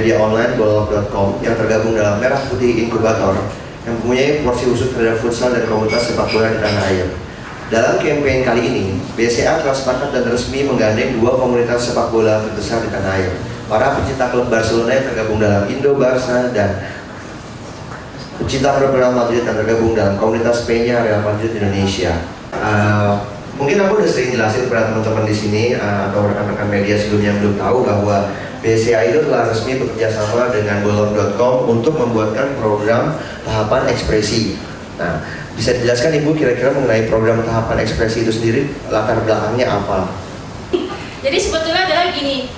media online bolalop.com yang tergabung dalam Merah Putih Inkubator yang mempunyai porsi khusus terhadap futsal dan komunitas sepak bola di tanah air. Dalam kampanye kali ini, BCA telah sepakat dan resmi menggandeng dua komunitas sepak bola terbesar di tanah air. Para pecinta klub Barcelona yang tergabung dalam Indo Barça dan pecinta klub Real Madrid yang tergabung dalam komunitas Peña Real Madrid Indonesia. Mungkin aku udah sering jelasin kepada teman-teman di sini atau rekan-rekan media sebelumnya yang belum tahu bahwa BCA itu telah resmi bekerjasama dengan bolalop.com untuk membuatkan program tahapan ekspresi. Nah, bisa dijelaskan Ibu kira-kira mengenai program tahapan ekspresi itu sendiri, latar belakangnya apa? Jadi sebetulnya adalah gini,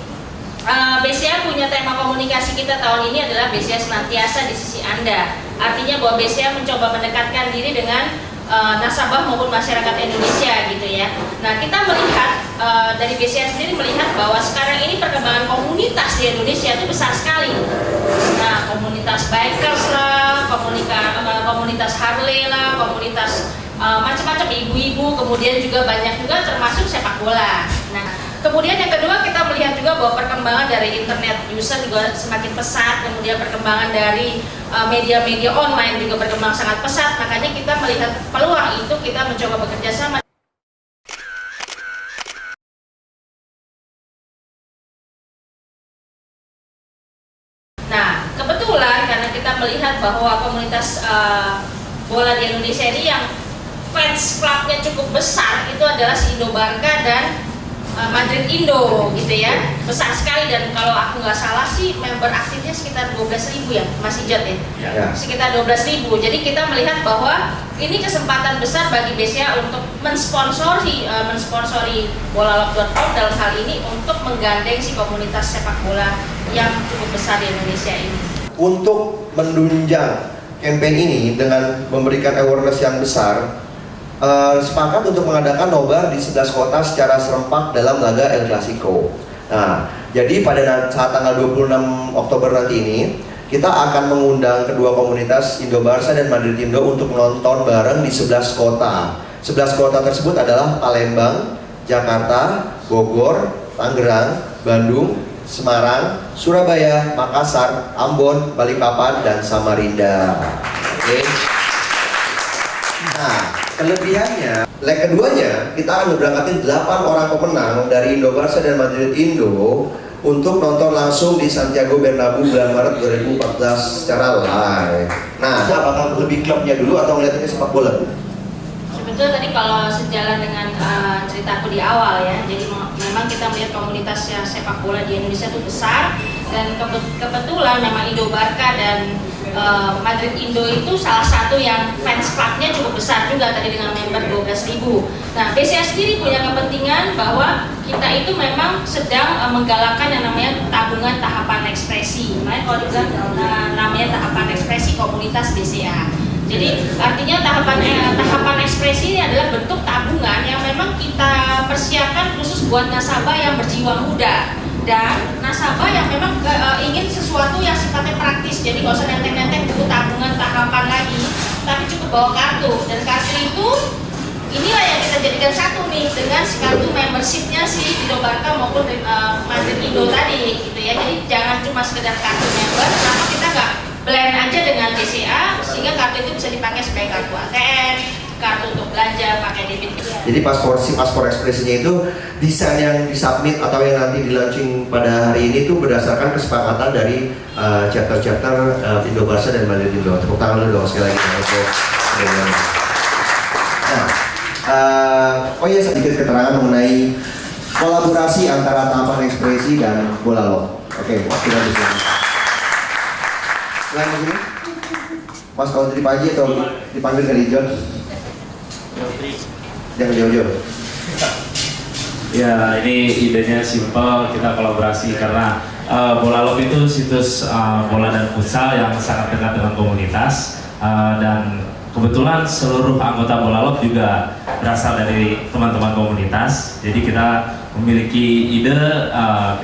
BCA punya tema komunikasi kita tahun ini adalah BCA senantiasa di sisi Anda. Artinya bahwa BCA mencoba mendekatkan diri dengan nasabah maupun masyarakat Indonesia gitu ya. Nah, kita melihat dari BCA sendiri melihat bahwa sekarang ini perkembangan komunitas di Indonesia itu besar sekali. Nah, komunitas bikers lah, komunitas Harley lah, komunitas macam-macam ibu-ibu, kemudian juga banyak juga termasuk sepak bola. Nah, kemudian yang kedua kita melihat juga bahwa perkembangan dari internet user juga semakin pesat, kemudian perkembangan dari media-media online juga berkembang sangat pesat. Makanya kita melihat peluang itu, kita mencoba bekerja sama. Nah, kebetulan karena kita melihat bahwa komunitas bola di Indonesia ini yang fans clubnya cukup besar itu adalah si Indo Barca dan Madrid Indo gitu ya, besar sekali. Dan kalau aku nggak salah sih member aktifnya sekitar 12.000 ya, masih Jat ya? Sekitar 12.000. Jadi kita melihat bahwa ini kesempatan besar bagi BCA untuk mensponsori bolalop.com dalam hal ini untuk menggandeng si komunitas sepak bola yang cukup besar di Indonesia ini. Untuk menunjang kampanye ini dengan memberikan awareness yang besar, sepakat untuk mengadakan nobar di 11 kota secara serempak dalam laga El Clasico. Nah, jadi pada saat tanggal 26 Oktober nanti ini, kita akan mengundang kedua komunitas Indo Barça dan Madrid Indo untuk menonton bareng di 11 kota. 11 kota tersebut adalah Palembang, Jakarta, Bogor, Tangerang, Bandung, Semarang, Surabaya, Makassar, Ambon, Balikpapan, dan Samarinda. Oke. Nah, kelebihannya, leg keduanya kita akan berangkatin 8 orang pemenang dari Indo Barça dan Madrid Indo untuk nonton langsung di Santiago Bernabeu bulan Maret 2014 secara live. Nah, apakah lebih klubnya dulu atau ngeliatnya sepak bola? Sebetulnya tadi kalau sejalan dengan ceritaku di awal ya, jadi memang kita melihat komunitas yang sepak bola di Indonesia itu besar, dan kebetulan memang Indo Barca dan Madrid Indo itu salah satu yang fans clubnya cukup besar juga tadi dengan member 12.000. Nah, BCA sendiri punya kepentingan bahwa kita itu memang sedang menggalakkan yang namanya tabungan tahapan ekspresi. Makanya kalau dibilang namanya tahapan ekspresi komunitas BCA. Jadi artinya tahapan ekspresi ini adalah bentuk tabungan yang memang kita persiapkan khusus buat nasabah yang berjiwa muda dan nasabah yang memang ingin sesuatu yang sifatnya praktis. Jadi nggak usah nenteng-nenteng buku tabungan tahapan lagi, tapi cukup bawa kartu. Dan kartu itu inilah yang kita jadikan satu nih dengan si kartu membershipnya si Indo Barca maupun Madrid Indo tadi gitu ya. Jadi jangan cuma sekedar kartu member, kenapa kita nggak blend aja dengan BCA sehingga kartu itu bisa dipakai sebagai kartu ATM, kartu untuk belanja, pakai debit. Jadi paspor ekspresinya itu desain yang disubmit atau yang nanti di launching pada hari ini itu berdasarkan kesepakatan dari chapter-chapter Indo Barça dan Madrid Indo. Tepuk tangan dulu dong sekali lagi untuk oh iya, sedikit keterangan mengenai kolaborasi antara tahapan ekspresi dan bolalop. Oke, kita bisa. Selain begini, Mas kalau dari Pak Haji atau dipanggil dari John? Jangan jauh-jauh. Ya, ini idenya simpel, kita kolaborasi karena Bolalop itu situs bola dan futsal yang sangat dekat dengan komunitas, dan kebetulan seluruh anggota Bolalop juga berasal dari teman-teman komunitas. Jadi kita memiliki ide,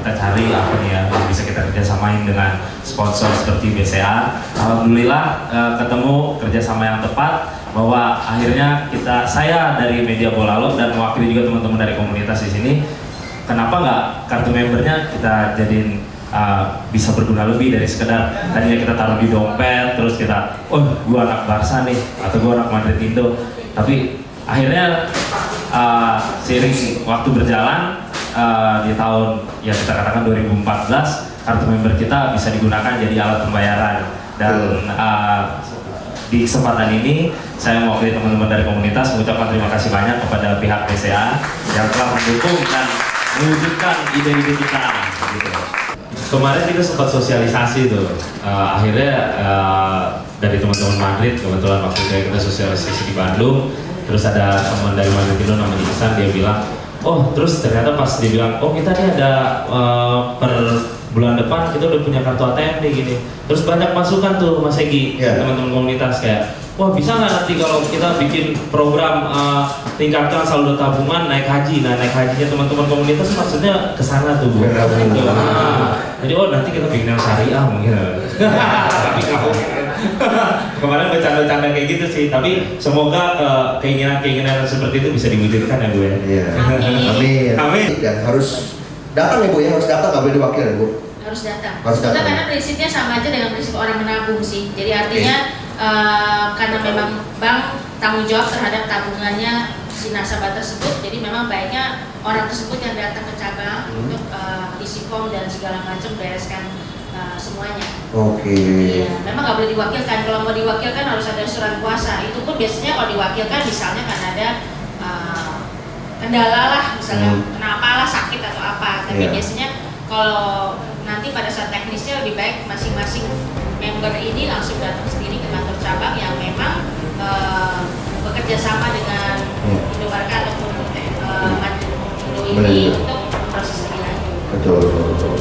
kita cari apa nih ya yang bisa kita kerjasamain dengan sponsor seperti BCA. Alhamdulillah ketemu kerjasama yang tepat, bahwa akhirnya saya dari media Bolalop dan mewakili juga teman-teman dari komunitas di sini. Kenapa nggak kartu membernya kita jadiin bisa berguna lebih dari sekedar tadinya kita taruh di dompet terus kita gua anak Barca nih atau gua anak Madrid Indo, tapi akhirnya seiring waktu berjalan di tahun ya kita katakan 2014 kartu member kita bisa digunakan jadi alat pembayaran dan di kesempatan ini saya mewakili teman-teman dari komunitas mengucapkan terima kasih banyak kepada pihak BCA yang telah mendukung dan mewujudkan ide-ide kita gitu. Kemarin kita sempat sosialisasi tuh, akhirnya dari teman-teman Madrid, kebetulan waktu itu kita sosialisasi di Bandung, terus ada teman dari Madrid itu namanya Ihsan, dia bilang, terus ternyata pas dia bilang, kita nih ada per bulan depan kita udah punya kartu ATM nih gini, terus banyak masukan tuh Mas Egi, teman-teman komunitas kayak, bisa nggak nanti kalau kita bikin program tingkatkan saldo tabungan naik haji, naik hajinya teman-teman komunitas maksudnya kesana tuh Bu. Jadi nanti kita bikin yang syariah mungkin. Tapi kemarin bercanda-canda kayak gitu sih, tapi semoga keinginan-keinginan seperti itu bisa diwujudkan ya Bu ya. Amin. Amin. Dan harus datang ya Bu ya, harus datang, nggak boleh diwakil ya Bu. Harus datang. Harus datang. Karena prinsipnya sama aja dengan prinsip orang menabung sih. Jadi artinya karena memang bank tanggung jawab terhadap tabungannya si nasabah tersebut, jadi memang baiknya orang tersebut yang datang ke cabang untuk isi form dan segala macam bereskan semuanya. Iya, memang nggak boleh diwakilkan. Kalau mau diwakilkan harus ada surat kuasa. Itu pun biasanya kalau diwakilkan misalnya karena ada kendala lah, misalnya kenapa lah sakit atau apa. Tapi biasanya kalau nanti pada saat teknisnya lebih baik masing-masing member ini langsung datang sendiri ke kantor cabang yang memang bekerja sama dengan Indobarka ataupun Indo ini untuk proses lebih lanjut. Betul.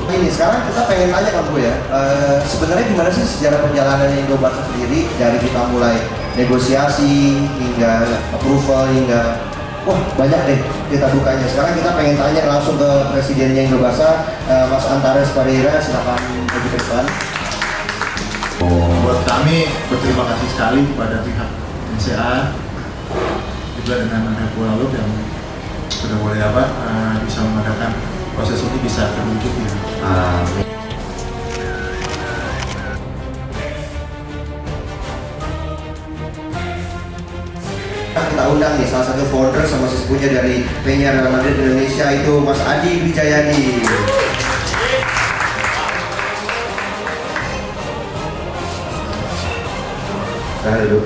Ini sekarang kita pengen tanya kan Bu ya, sebenarnya gimana sih sejarah perjalanan Indobarka sendiri dari kita mulai negosiasi hingga approval hingga banyak deh cerita dukanya. Sekarang kita pengen tanya langsung ke presidennya Indobarka, Mas Antares Pereira, silakan maju ke depan. Buat kami berterima kasih sekali kepada pihak BCA juga dengan Bola yang sudah boleh bisa mengadakan proses ini bisa terwujud ya. Amin. Kita undang nih salah satu founder sama sesepuhnya dari Peña Real Madrid Indonesia, itu Mas Adi Wijayadi. Halo.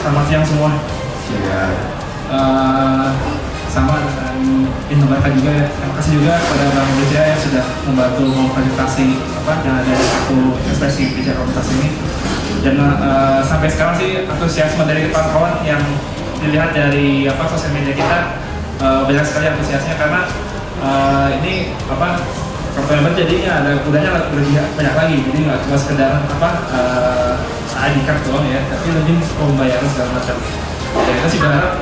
Selamat siang semua. Sama dengan Indobarka juga, terima kasih juga kepada Bank BCA yang sudah membantu memfasilitasi yang ada satu ekspresi BCA komunitas ini. Dan sampai sekarang sih antusiasme dari kawan-kawan yang dilihat dari sosial media kita banyak sekali antusiasnya, karena ini kartu member jadinya udahnya lebih banyak lagi, jadi nggak cuma sekedar ID card doang ya, tapi lebih pembayaran segala macam. Dan kita sih berharap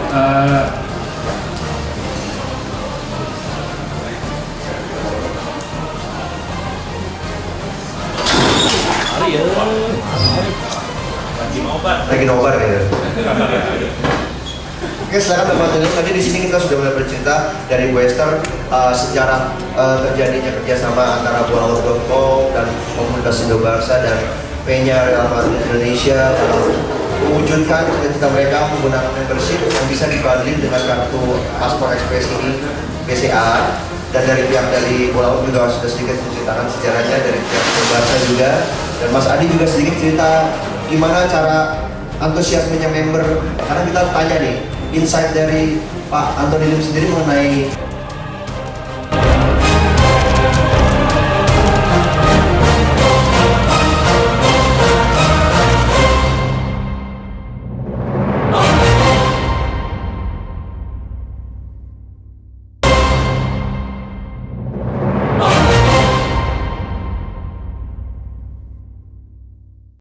lagi nobar ya. Oke, silakan teman-teman. Tadi di sini kita sudah mulai bercerita dari Western sejarah terjadinya kerjasama antara Bola.com dan komunitas Indobarka dan Peña Real Madrid Indonesia mewujudkan cita-cita mereka menggunakan membership yang bisa dibanding dengan kartu Paspor Express ini BCA. Dan dari pihak dari Bola juga sudah sedikit menceritakan sejarahnya dari pihak Indobarka juga, dan Mas Adi juga sedikit cerita gimana cara antusiasmenya member, karena kita tanya nih insight dari Pak Antoni Lim sendiri mengenai